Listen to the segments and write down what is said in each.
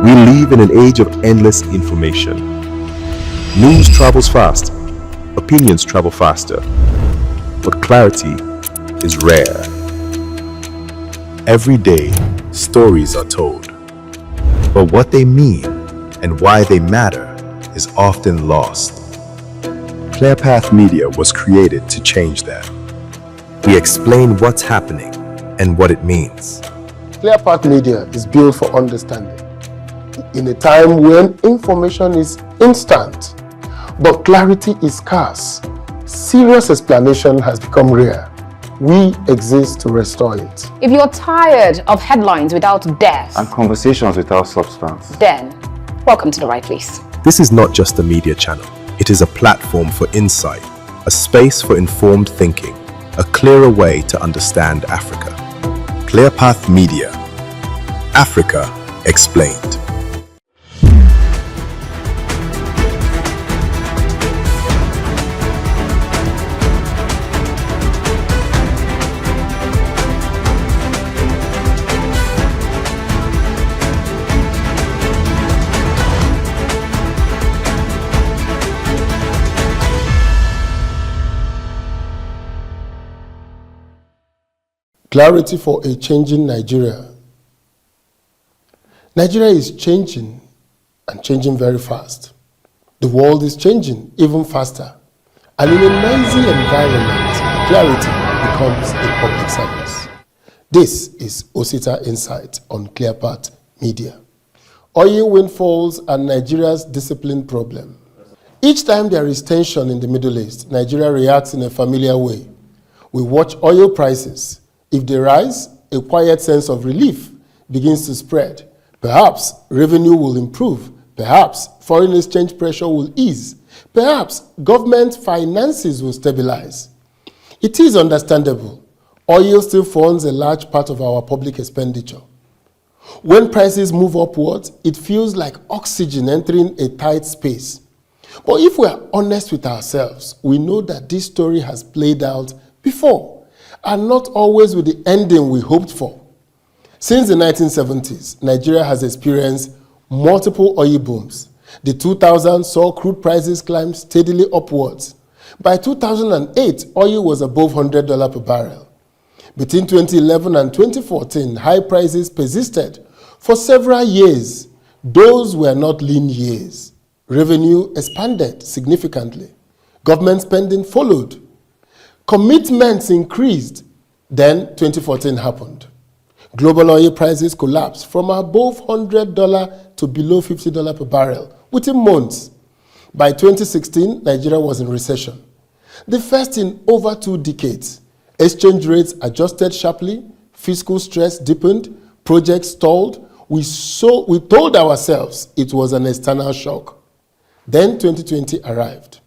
We live in an age of endless information. News travels fast, opinions travel faster, but clarity is rare. Every day, stories are told, but what they mean and why they matter is often lost. ClearPath Media was created to change that. We explain what's happening and what it means. ClearPath Media is built for understanding. In a time when information is instant, but clarity is scarce, serious explanation has become rare. We exist to restore it. If you're tired of headlines without depth and conversations without substance, then welcome to the right place. This is not just a media channel. It is a platform for insight, a space for informed thinking, a clearer way to understand Africa. ClearPath Media. Africa Explained. Clarity for a changing Nigeria. Nigeria is changing and changing very fast. The world is changing even faster. And in a noisy environment, clarity becomes a public service. This is OsitaInsights on ClearPath Media. Oil windfalls and Nigeria's discipline problem. Each time there is tension in the Middle East, Nigeria reacts in a familiar way. We watch oil prices. If they rise, a quiet sense of relief begins to spread. Perhaps revenue will improve. Perhaps foreign exchange pressure will ease. Perhaps government finances will stabilize. It is understandable. Oil still forms a large part of our public expenditure. When prices move upwards, it feels like oxygen entering a tight space. But if we are honest with ourselves, we know that this story has played out before, and not always with the ending we hoped for. Since the 1970s, Nigeria has experienced multiple oil booms. The 2000s saw crude prices climb steadily upwards. By 2008, oil was above $100 per barrel. Between 2011 and 2014, high prices persisted for several years. Those were not lean years. Revenue expanded significantly. Government spending followed. Commitments increased. Then 2014 happened. Global oil prices collapsed from above $100 to below $50 per barrel within months. By 2016, Nigeria was in recession, the first in over 2 decades. Exchange rates adjusted sharply, fiscal stress deepened, projects stalled. We told ourselves it was an external shock. Then 2020 arrived.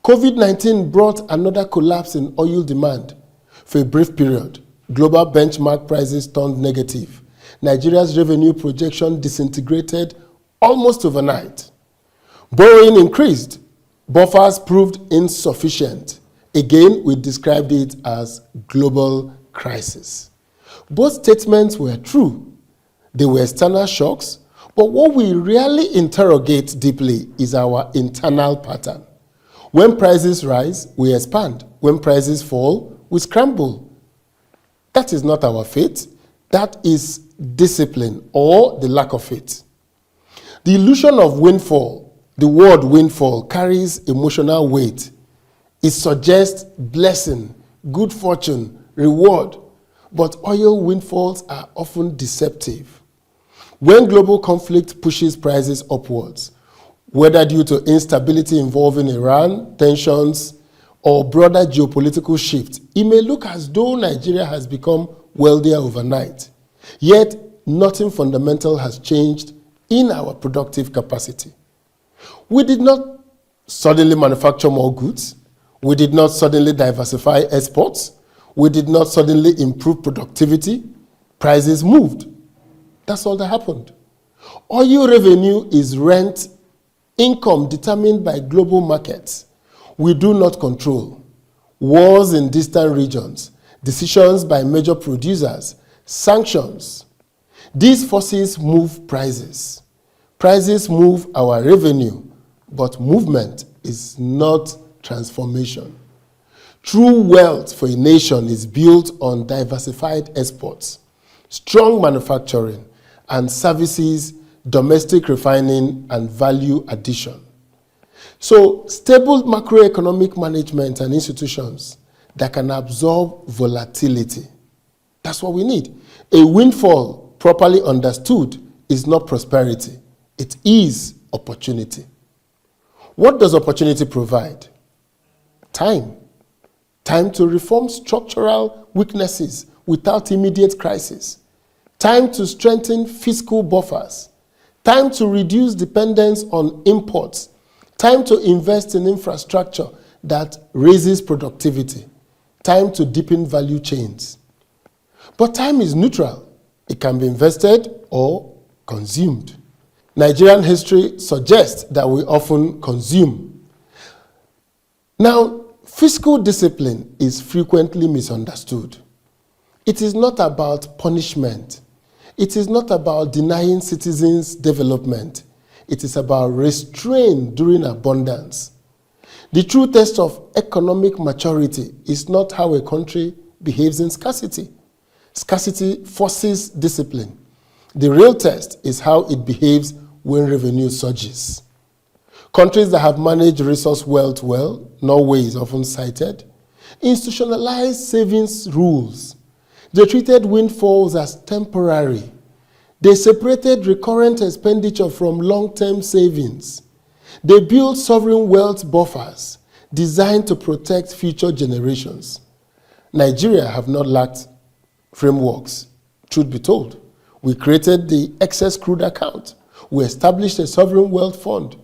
COVID-19 brought another collapse in oil demand. For a brief period, global benchmark prices turned negative. Nigeria's revenue projection disintegrated almost overnight. Borrowing increased. Buffers proved insufficient. Again, we described it as global crisis. Both statements were true. They were external shocks, but what we rarely interrogate deeply is our internal pattern. When prices rise, we expand. When prices fall, we scramble. That is not our fate. That is discipline or the lack of it. The illusion of windfall, the word windfall, carries emotional weight. It suggests blessing, good fortune, reward. But oil windfalls are often deceptive. When global conflict pushes prices upwards, whether due to instability involving Iran, tensions, or broader geopolitical shift, it may look as though Nigeria has become wealthier overnight. Yet, nothing fundamental has changed in our productive capacity. We did not suddenly manufacture more goods. We did not suddenly diversify exports. We did not suddenly improve productivity. Prices moved. That's all that happened. Oil revenue is rent income determined by global markets. We do not control. Wars in distant regions, decisions by major producers, sanctions. These forces move prices. Prices move our revenue, but movement is not transformation. True wealth for a nation is built on diversified exports, strong manufacturing, and services, domestic refining, and value addition. So, stable macroeconomic management and institutions that can absorb volatility. That's what we need. A windfall, properly understood, is not prosperity. It is opportunity. What does opportunity provide? Time. Time to reform structural weaknesses without immediate crisis. Time to strengthen fiscal buffers. Time to reduce dependence on imports. Time to invest in infrastructure that raises productivity. Time to deepen value chains. But time is neutral. It can be invested or consumed. Nigerian history suggests that we often consume. Now, fiscal discipline is frequently misunderstood. It is not about punishment. It is not about denying citizens development. It is about restraint during abundance. The true test of economic maturity is not how a country behaves in scarcity. Scarcity forces discipline. The real test is how it behaves when revenue surges. Countries that have managed resource wealth well, Norway is often cited, institutionalized savings rules. They treated windfalls as temporary. They separated recurrent expenditure from long-term savings. They built sovereign wealth buffers designed to protect future generations. Nigeria have not lacked frameworks, truth be told. We created the excess crude account. We established a sovereign wealth fund.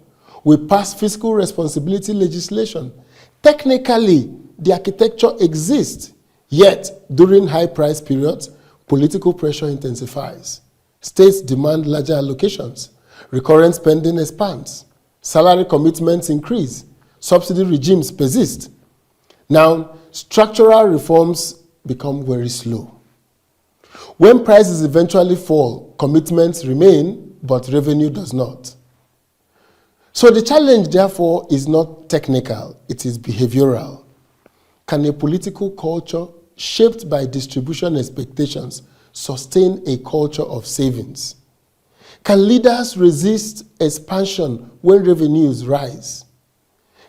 We passed fiscal responsibility legislation. Technically, the architecture exists, yet during high price periods, political pressure intensifies. States demand larger allocations. Recurrent spending expands. Salary commitments increase. Subsidy regimes persist. Now, structural reforms become very slow. When prices eventually fall, commitments remain, but revenue does not. So the challenge, therefore, is not technical, it is behavioral. Can a political culture shaped by distribution expectations sustain a culture of savings? Can leaders resist expansion when revenues rise?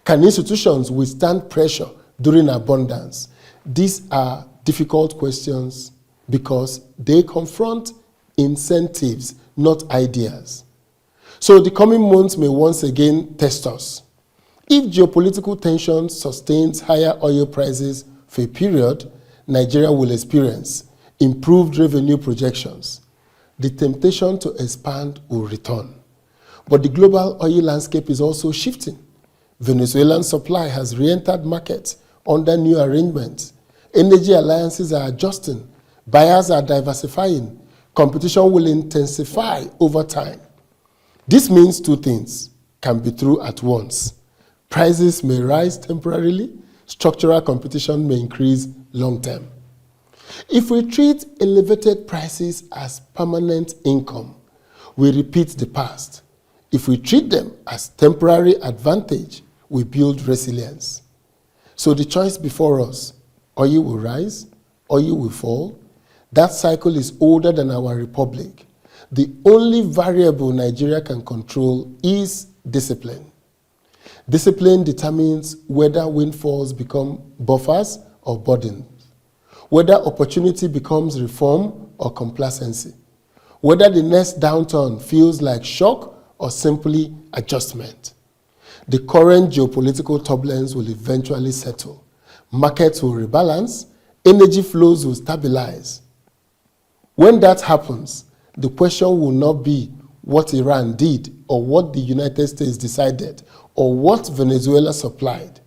Can institutions withstand pressure during abundance? These are difficult questions because they confront incentives, not ideas. So the coming months may once again test us. If geopolitical tension sustains higher oil prices for a period, Nigeria will experience improved revenue projections. The temptation to expand will return. But the global oil landscape is also shifting. Venezuelan supply has re-entered markets under new arrangements. Energy alliances are adjusting. Buyers are diversifying. Competition will intensify over time. This means two things can be true at once. Prices may rise temporarily. Structural competition may increase long term. If we treat elevated prices as permanent income, we repeat the past. If we treat them as temporary advantage, we build resilience. So the choice before us, oil will rise, oil will fall. That cycle is older than our republic. The only variable Nigeria can control is discipline. Discipline determines whether windfalls become buffers or burdens, whether opportunity becomes reform or complacency, whether the next downturn feels like shock or simply adjustment. The current geopolitical turbulence will eventually settle. Markets will rebalance, energy flows will stabilize. When that happens, the question will not be what Iran did or what the United States decided or what Venezuela supplied.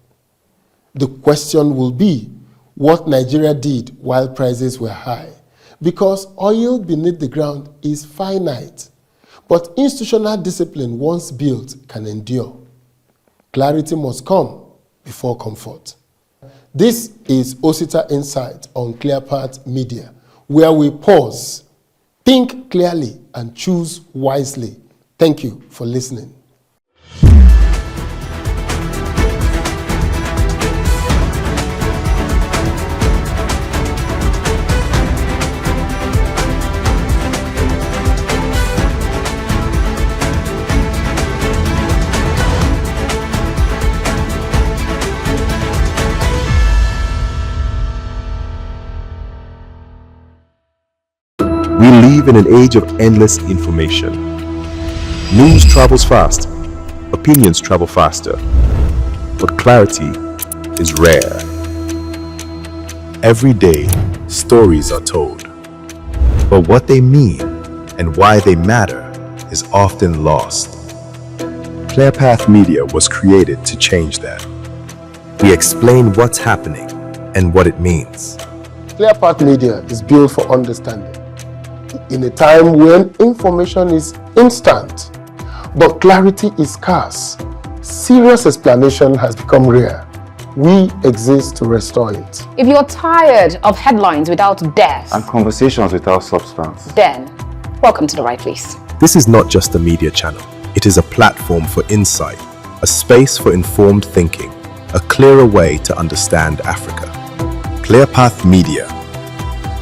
The question will be what Nigeria did while prices were high, because oil beneath the ground is finite, but institutional discipline once built can endure. Clarity must come before comfort. This is OsitaInsights on ClearPath Media, where we pause, think clearly, and choose wisely. Thank you for listening. We live in an age of endless information. News travels fast, opinions travel faster, but clarity is rare. Every day, stories are told, but what they mean and why they matter is often lost. ClearPath Media was created to change that. We explain what's happening and what it means. ClearPath Media is built for understanding. In a time when information is instant, but clarity is scarce, serious explanation has become rare. We exist to restore it. If you're tired of headlines without depth, And conversations without substance. then welcome to the right place. This is not just a media channel. It is a platform for insight, a space for informed thinking, a clearer way to understand Africa. ClearPath Media.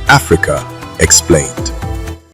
Africa Explained.